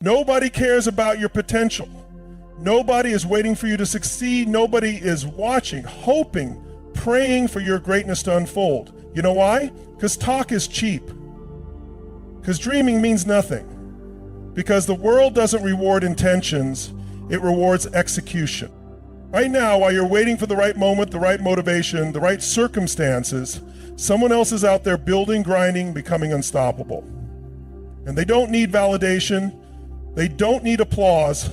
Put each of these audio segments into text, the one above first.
Nobody cares about your potential. Nobody is waiting for you to succeed. Nobody is watching, hoping, praying for your greatness to unfold. You know why? Because talk is cheap. Because dreaming means nothing. Because the world doesn't reward intentions, it rewards execution. Right now, while you're waiting for the right moment, the right motivation, the right circumstances, someone else is out there building, grinding, becoming unstoppable. And they don't need validation. They don't need applause.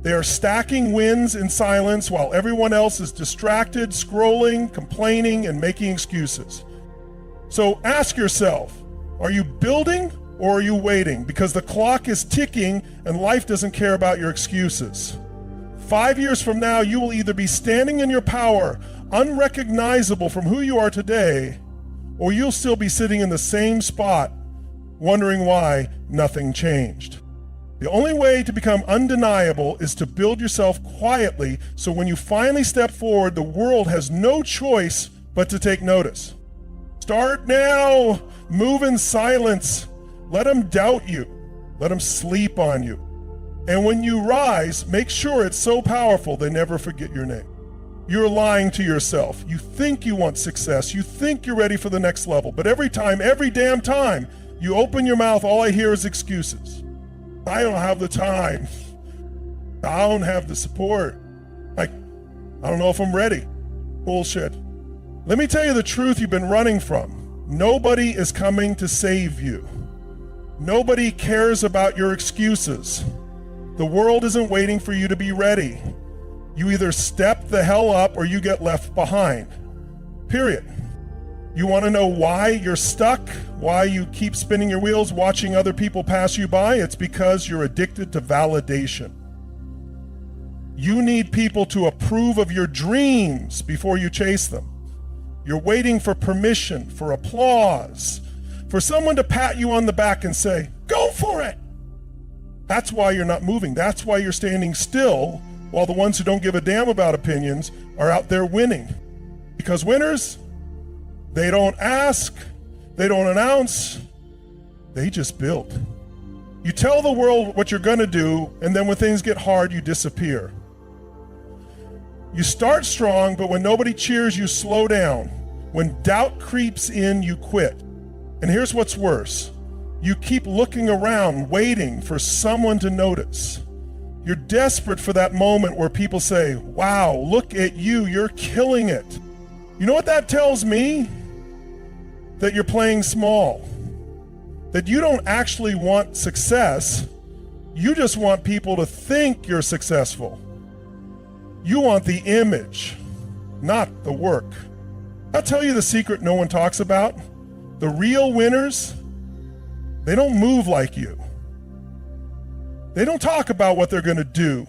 They are stacking wins in silence while everyone else is distracted, scrolling, complaining, and making excuses. So ask yourself, are you building or are you waiting? Because the clock is ticking and life doesn't care about your excuses. 5 years from now, you will either be standing in your power, unrecognizable from who you are today, or you'll still be sitting in the same spot, wondering why nothing changed. The only way to become undeniable is to build yourself quietly, so when you finally step forward, the world has no choice but to take notice. Start now. Move in silence. Let them doubt you. Let them sleep on you. And when you rise, make sure it's so powerful they never forget your name. You're lying to yourself. You think you want success. You think you're ready for the next level. But every damn time, you open your mouth, all I hear is excuses. I don't have the time. I don't have the support. I don't know if I'm ready. Bullshit. Let me tell you the truth you've been running from. Nobody is coming to save you. Nobody cares about your excuses. The world isn't waiting for you to be ready. You either step the hell up or you get left behind. Period. You want to know why you're stuck? Why you keep spinning your wheels watching other people pass you by? It's because you're addicted to validation. You need people to approve of your dreams before you chase them. You're waiting for permission, for applause, for someone to pat you on the back and say, "Go for it." That's why you're not moving. That's why you're standing still while the ones who don't give a damn about opinions are out there winning. Because winners, they don't ask, they don't announce, they just build. You tell the world what you're gonna do, and then when things get hard, you disappear. You start strong, but when nobody cheers, you slow down. When doubt creeps in, you quit. And here's what's worse. You keep looking around, waiting for someone to notice. You're desperate for that moment where people say, "Wow, look at you, you're killing it." You know what that tells me? That you're playing small. That you don't actually want success. You just want people to think you're successful. You want the image, not the work. I'll tell you the secret no one talks about. The real winners, they don't move like you. They don't talk about what they're going to do.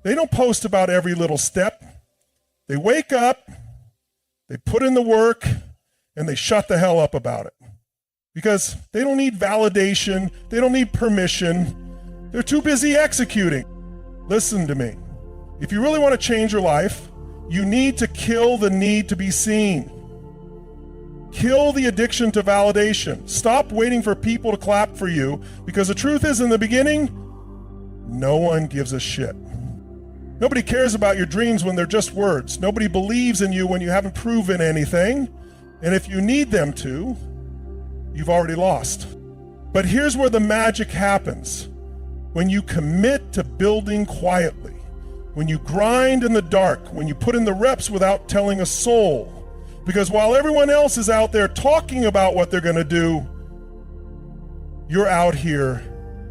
They don't post about every little step. They wake up, they put in the work, and they shut the hell up about it. Because they don't need validation, they don't need permission. They're too busy executing. Listen to me. If you really want to change your life, you need to kill the need to be seen. Kill the addiction to validation. Stop waiting for people to clap for you, because the truth is, in the beginning, no one gives a shit. Nobody cares about your dreams when they're just words. Nobody believes in you when you haven't proven anything. And if you need them to, you've already lost. But here's where the magic happens. When you commit to building quietly, when you grind in the dark, when you put in the reps without telling a soul. Because while everyone else is out there talking about what they're going to do, you're out here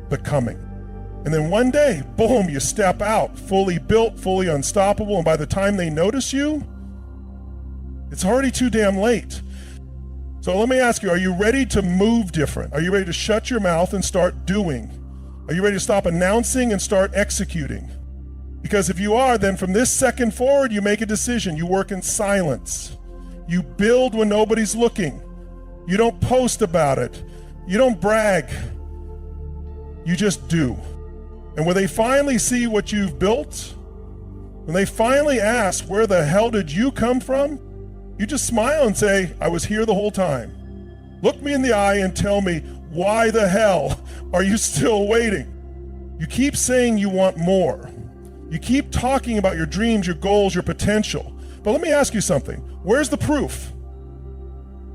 becoming. And then one day, boom, you step out, fully built, fully unstoppable. And by the time they notice you, it's already too damn late. So let me ask you, are you ready to move different? Are you ready to shut your mouth and start doing? Are you ready to stop announcing and start executing? Because if you are, then from this second forward, you make a decision. You work in silence. You build when nobody's looking. You don't post about it. You don't brag. You just do. And when they finally see what you've built, when they finally ask, "Where the hell did you come from?" you just smile and say, "I was here the whole time." Look me in the eye and tell me, why the hell are you still waiting? You keep saying you want more. You keep talking about your dreams, your goals, your potential. But let me ask you something. Where's the proof?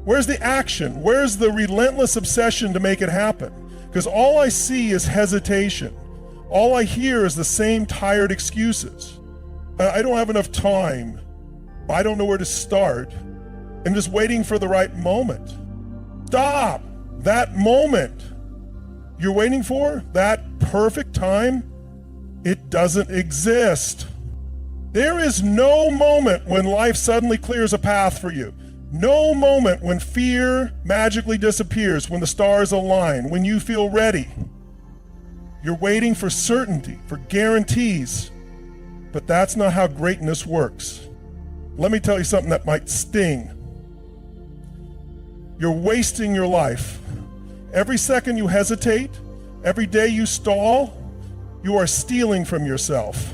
Where's the action? Where's the relentless obsession to make it happen? Because all I see is hesitation. All I hear is the same tired excuses. I don't have enough time. I don't know where to start. I'm just waiting for the right moment. Stop! That moment you're waiting for, that perfect time, it doesn't exist. There is no moment when life suddenly clears a path for you. No moment when fear magically disappears, when the stars align, when you feel ready. You're waiting for certainty, for guarantees, but that's not how greatness works. Let me tell you something that might sting. You're wasting your life. Every second you hesitate, every day you stall, you are stealing from yourself.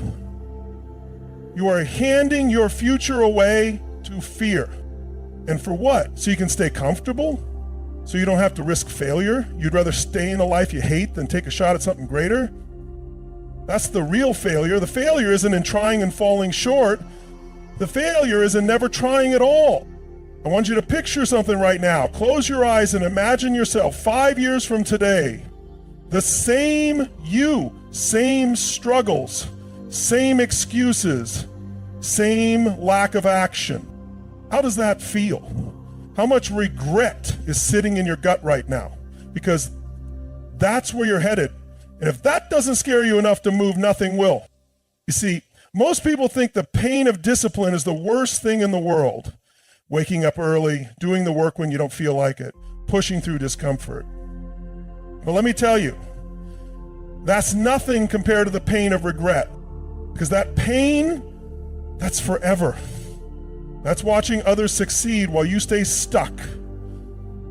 You are handing your future away to fear. And for what? So you can stay comfortable? So you don't have to risk failure? You'd rather stay in a life you hate than take a shot at something greater? That's the real failure. The failure isn't in trying and falling short. The failure is in never trying at all. I want you to picture something right now. Close your eyes and imagine yourself 5 years from today. The same you, same struggles, same excuses, same lack of action. How does that feel? How much regret is sitting in your gut right now? Because that's where you're headed. And if that doesn't scare you enough to move, nothing will. You see, most people think the pain of discipline is the worst thing in the world. Waking up early, doing the work when you don't feel like it, pushing through discomfort. But let me tell you, that's nothing compared to the pain of regret. Because that pain, that's forever. That's watching others succeed while you stay stuck.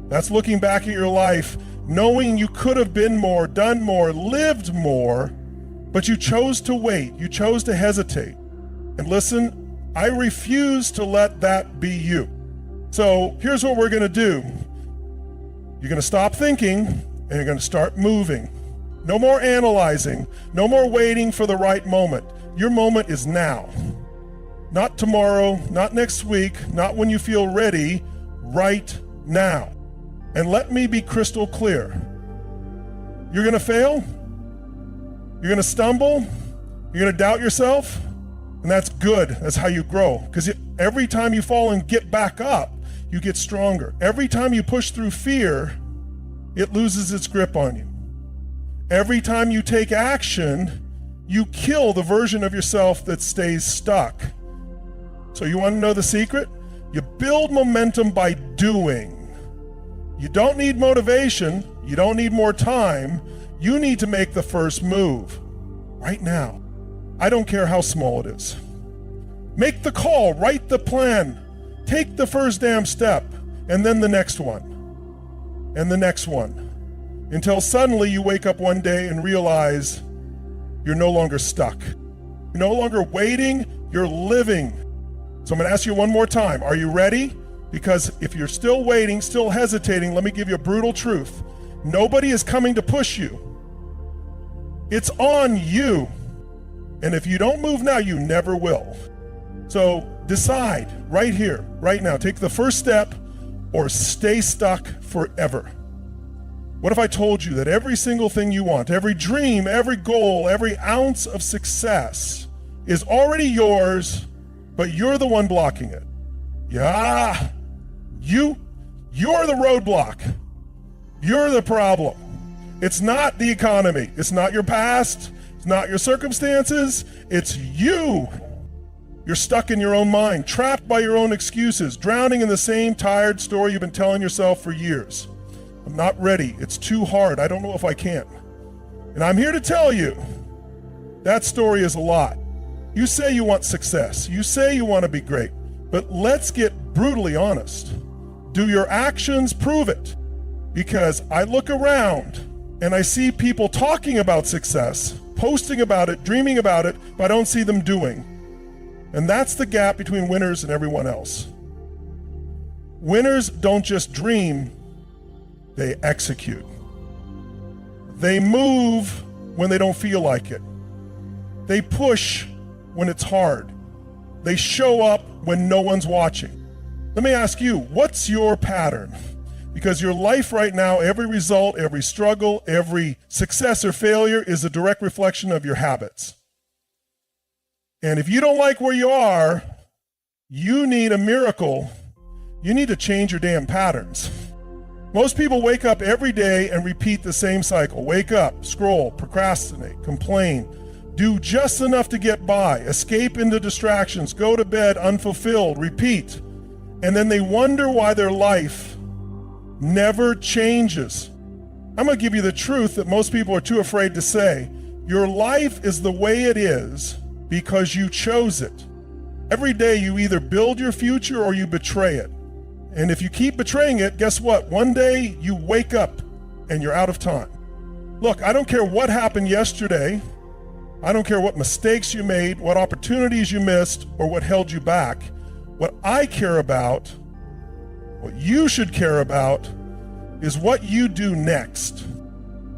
That's looking back at your life, knowing you could have been more, done more, lived more, but you chose to wait, you chose to hesitate. And listen, I refuse to let that be you. So here's what we're going to do. You're going to stop thinking and you're going to start moving. No more analyzing, no more waiting for the right moment. Your moment is now. Not tomorrow, not next week, not when you feel ready, right now. And let me be crystal clear. You're going to fail. You're going to stumble. You're going to doubt yourself. And that's good. That's how you grow. Because every time you fall and get back up, you get stronger. Every time you push through fear, it loses its grip on you. Every time you take action, you kill the version of yourself that stays stuck. So you want to know the secret? You build momentum by doing. You don't need motivation. You don't need more time. You need to make the first move right now. I don't care how small it is. Make the call, write the plan, take the first damn step, and then the next one, and the next one, until suddenly you wake up one day and realize you're no longer stuck. You're no longer waiting, you're living. So I'm going to ask you one more time. Are you ready? Because if you're still waiting, still hesitating, let me give you a brutal truth. Nobody is coming to push you. It's on you. And if you don't move now, you never will. So decide right here, right now. Take the first step or stay stuck forever. What if I told you that every single thing you want, every dream, every goal, every ounce of success is already yours, but you're the one blocking it? Yeah, you're the roadblock. You're the problem. It's not the economy. It's not your past. It's not your circumstances. It's you. You're stuck in your own mind, trapped by your own excuses, drowning in the same tired story you've been telling yourself for years. I'm not ready. It's too hard. I don't know if I can. And I'm here to tell you, that story is a lie. You say you want success. You say you want to be great. But let's get brutally honest. Do your actions prove it? Because I look around and I see people talking about success, posting about it, dreaming about it, but I don't see them doing. And that's the gap between winners and everyone else. Winners don't just dream, they execute. They move when they don't feel like it. They push when it's hard. They show up when no one's watching. Let me ask you, what's your pattern? Because your life right now, every result, every struggle, every success or failure is a direct reflection of your habits. And if you don't like where you are, you need a miracle. You need to change your damn patterns. Most people wake up every day and repeat the same cycle. Wake up, scroll, procrastinate, complain, do just enough to get by, escape into distractions, go to bed unfulfilled, repeat. And then they wonder why their life never changes. I'm going to give you the truth that most people are too afraid to say. Your life is the way it is because you chose it. Every day you either build your future or you betray it. And if you keep betraying it, guess what? One day you wake up and you're out of time. Look, I don't care what happened yesterday. I don't care what mistakes you made, what opportunities you missed, or what held you back. What I care about, what you should care about, is what you do next.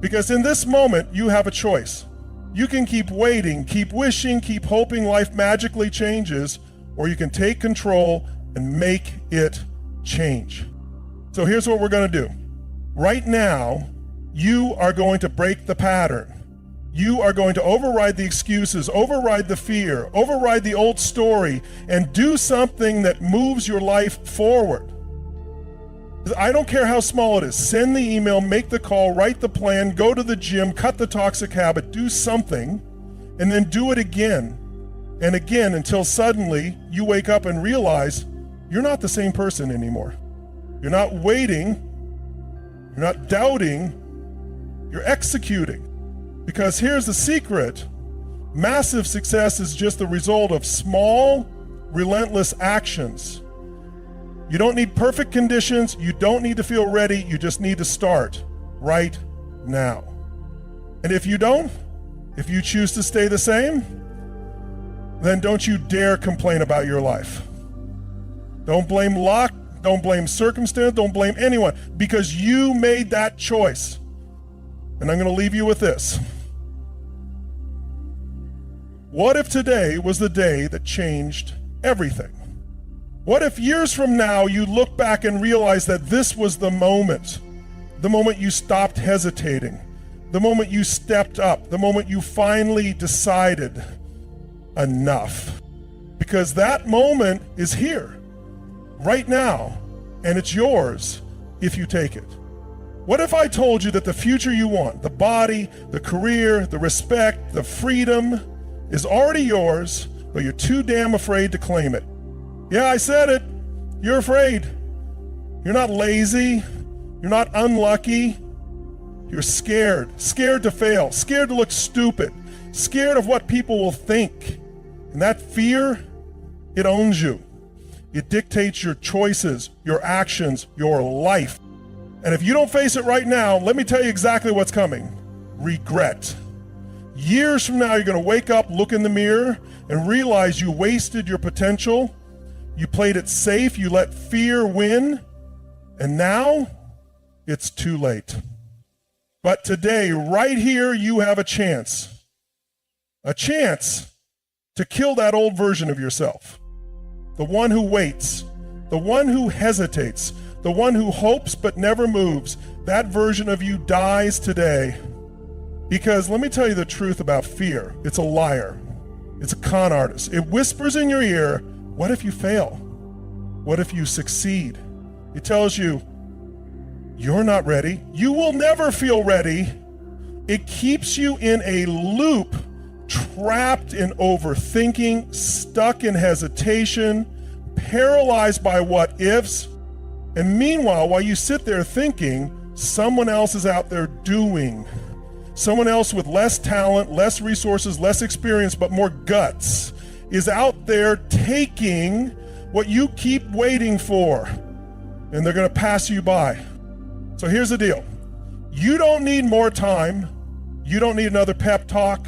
Because in this moment, you have a choice. You can keep waiting, keep wishing, keep hoping life magically changes, or you can take control and make it change. So here's what we're going to do. Right now, you are going to break the pattern. You are going to override the excuses, override the fear, override the old story, and do something that moves your life forward. I don't care how small it is. Send the email, make the call, write the plan, go to the gym, cut the toxic habit, do something, and then do it again and again until suddenly you wake up and realize you're not the same person anymore. You're not waiting, you're not doubting, you're executing. Because here's the secret. Massive success is just the result of small, relentless actions. You don't need perfect conditions. You don't need to feel ready. You just need to start right now. And if you don't, if you choose to stay the same, then don't you dare complain about your life. Don't blame luck. Don't blame circumstance. Don't blame anyone, because you made that choice. And I'm going to leave you with this. What if today was the day that changed everything? What if years from now you look back and realize that this was the moment you stopped hesitating, the moment you stepped up, the moment you finally decided enough? Because that moment is here, right now, and it's yours if you take it. What if I told you that the future you want, the body, the career, the respect, the freedom, is already yours, but you're too damn afraid to claim it? Yeah, I said it. You're afraid. You're not lazy. You're not unlucky. You're scared. Scared to fail. Scared to look stupid. Scared of what people will think. And that fear, it owns you. It dictates your choices, your actions, your life. And if you don't face it right now, let me tell you exactly what's coming. Regret. Years from now, you're going to wake up, look in the mirror, and realize you wasted your potential. You played it safe, you let fear win, and now it's too late. But today, right here, you have a chance to kill that old version of yourself. The one who waits, the one who hesitates, the one who hopes but never moves. That version of you dies today. Because let me tell you the truth about fear. It's a liar. It's a con artist. It whispers in your ear, what if you fail? What if you succeed? It tells you, you're not ready. You will never feel ready. It keeps you in a loop, trapped in overthinking, stuck in hesitation, paralyzed by what ifs. And meanwhile, while you sit there thinking, someone else is out there doing. Someone else with less talent, less resources, less experience, but more guts is out there taking what you keep waiting for, and they're going to pass you by. So here's the deal. You don't need more time. You don't need another pep talk.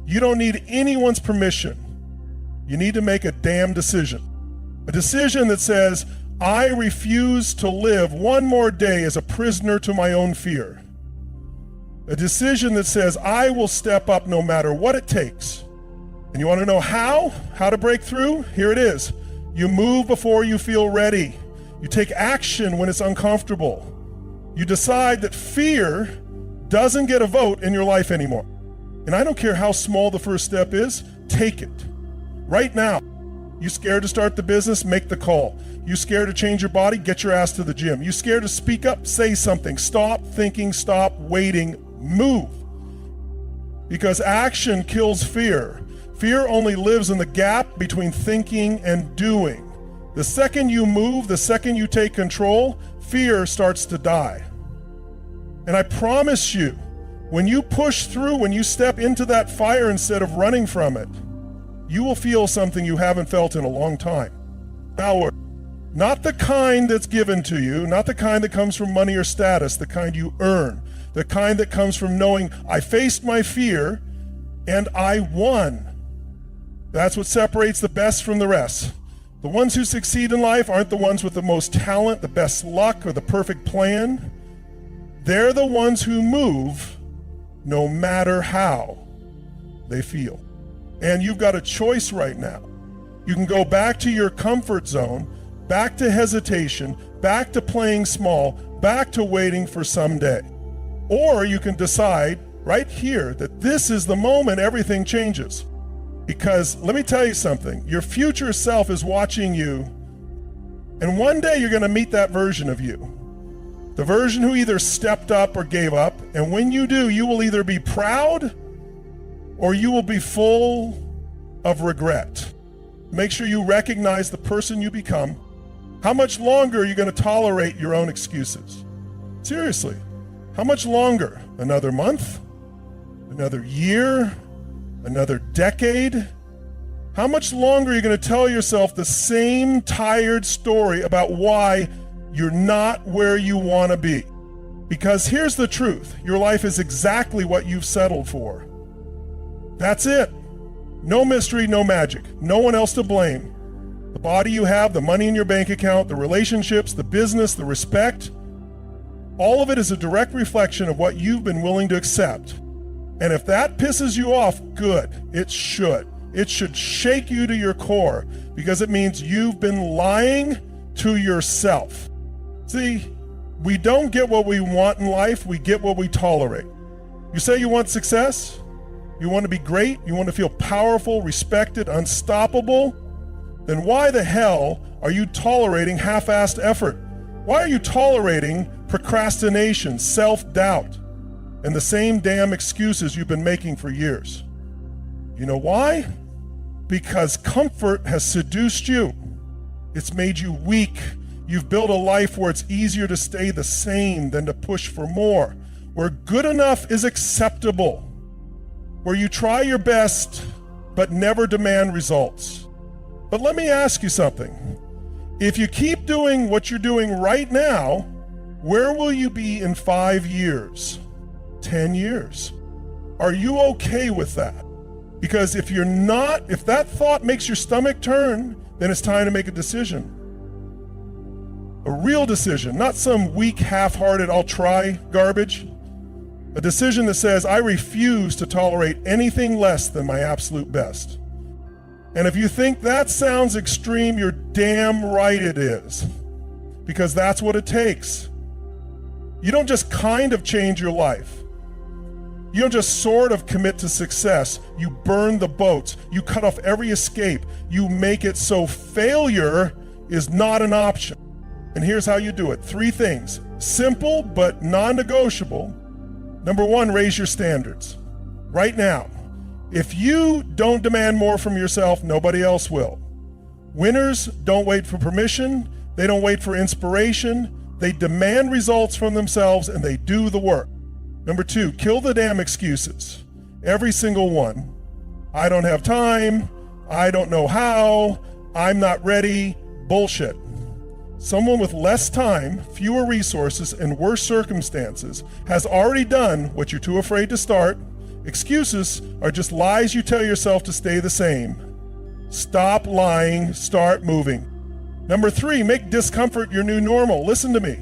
You don't need anyone's permission. You need to make a damn decision. A decision that says, I refuse to live one more day as a prisoner to my own fear. A decision that says, I will step up no matter what it takes. And you want to know how to break through? Here it is. You move before you feel ready. You take action when it's uncomfortable. You decide that fear doesn't get a vote in your life anymore. And I don't care how small the first step is, take it. Right now. You scared to start the business? Make the call. You scared to change your body? Get your ass to the gym. You scared to speak up? Say something. Stop thinking, stop waiting, move. Because action kills fear. Fear only lives in the gap between thinking and doing. The second you move, the second you take control, fear starts to die. And I promise you, when you push through, when you step into that fire instead of running from it, you will feel something you haven't felt in a long time. Power. Not the kind that's given to you, not the kind that comes from money or status, the kind you earn, the kind that comes from knowing I faced my fear and I won. That's what separates the best from the rest. The ones who succeed in life aren't the ones with the most talent, the best luck, or the perfect plan. They're the ones who move no matter how they feel. And you've got a choice right now. You can go back to your comfort zone, back to hesitation, back to playing small, back to waiting for someday. Or you can decide right here that this is the moment everything changes. Because let me tell you something, your future self is watching you, and one day you're going to meet that version of you. The version who either stepped up or gave up, and when you do, you will either be proud or you will be full of regret. Make sure you recognize the person you become. How much longer are you going to tolerate your own excuses? Seriously, how much longer? Another month? Another year? Another decade? How much longer are you going to tell yourself the same tired story about why you're not where you want to be? Because here's the truth. Your life is exactly what you've settled for. That's it. No mystery, no magic. No one else to blame. The body you have, the money in your bank account, the relationships, the business, the respect, all of it is a direct reflection of what you've been willing to accept. And if that pisses you off, good. It should. It should shake you to your core because it means you've been lying to yourself. See, we don't get what we want in life, we get what we tolerate. You say you want success? You want to be great? You want to feel powerful, respected, unstoppable? Then why the hell are you tolerating half-assed effort? Why are you tolerating procrastination, self-doubt, and the same damn excuses you've been making for years? You know why? Because comfort has seduced you. It's made you weak. You've built a life where it's easier to stay the same than to push for more, where good enough is acceptable, where you try your best but never demand results. But let me ask you something. If you keep doing what you're doing right now, where will you be in 5 years, 10 years? Are you okay with that? Because if you're not, if that thought makes your stomach turn, then it's time to make a decision. A real decision, not some weak, half-hearted, I'll try garbage. A decision that says, I refuse to tolerate anything less than my absolute best. And if you think that sounds extreme, you're damn right it is. Because that's what it takes. You don't just kind of change your life. You don't just sort of commit to success. You burn the boats. You cut off every escape. You make it so failure is not an option. And here's how you do it. 3 things. Simple but non-negotiable. Number 1, raise your standards. Right now. If you don't demand more from yourself, nobody else will. Winners don't wait for permission. They don't wait for inspiration. They demand results from themselves and they do the work. Number 2, kill the damn excuses. Every single one. I don't have time. I don't know how. I'm not ready. Bullshit. Someone with less time, fewer resources, and worse circumstances has already done what you're too afraid to start. Excuses are just lies you tell yourself to stay the same. Stop lying, start moving. Number 3, make discomfort your new normal. Listen to me.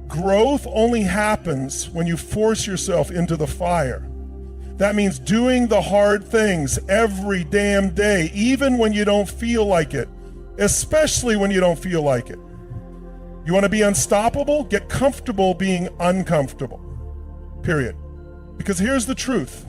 Growth only happens when you force yourself into the fire. That means doing the hard things every damn day, even when you don't feel like it, especially when you don't feel like it. You want to be unstoppable? Get comfortable being uncomfortable. Period. Because here's the truth.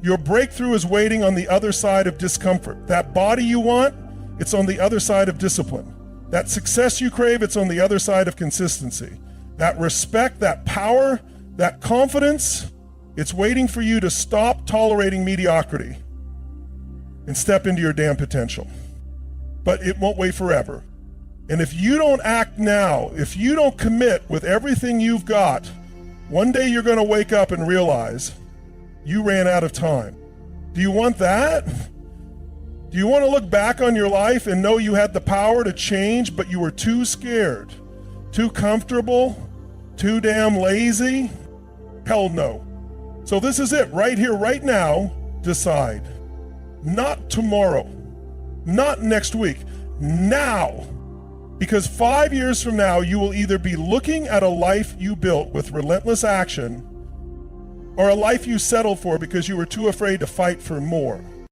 Your breakthrough is waiting on the other side of discomfort. That body you want, it's on the other side of discipline. That success you crave, it's on the other side of consistency. That respect, that power, that confidence, it's waiting for you to stop tolerating mediocrity and step into your damn potential. But it won't wait forever. And if you don't act now, if you don't commit with everything you've got, one day you're going to wake up and realize you ran out of time. Do you want that? Do you want to look back on your life and know you had the power to change, but you were too scared, too comfortable, too damn lazy? Hell no. So this is it, right here, right now, decide. Not tomorrow, not next week, now. Because 5 years from now, you will either be looking at a life you built with relentless action or a life you settled for because you were too afraid to fight for more.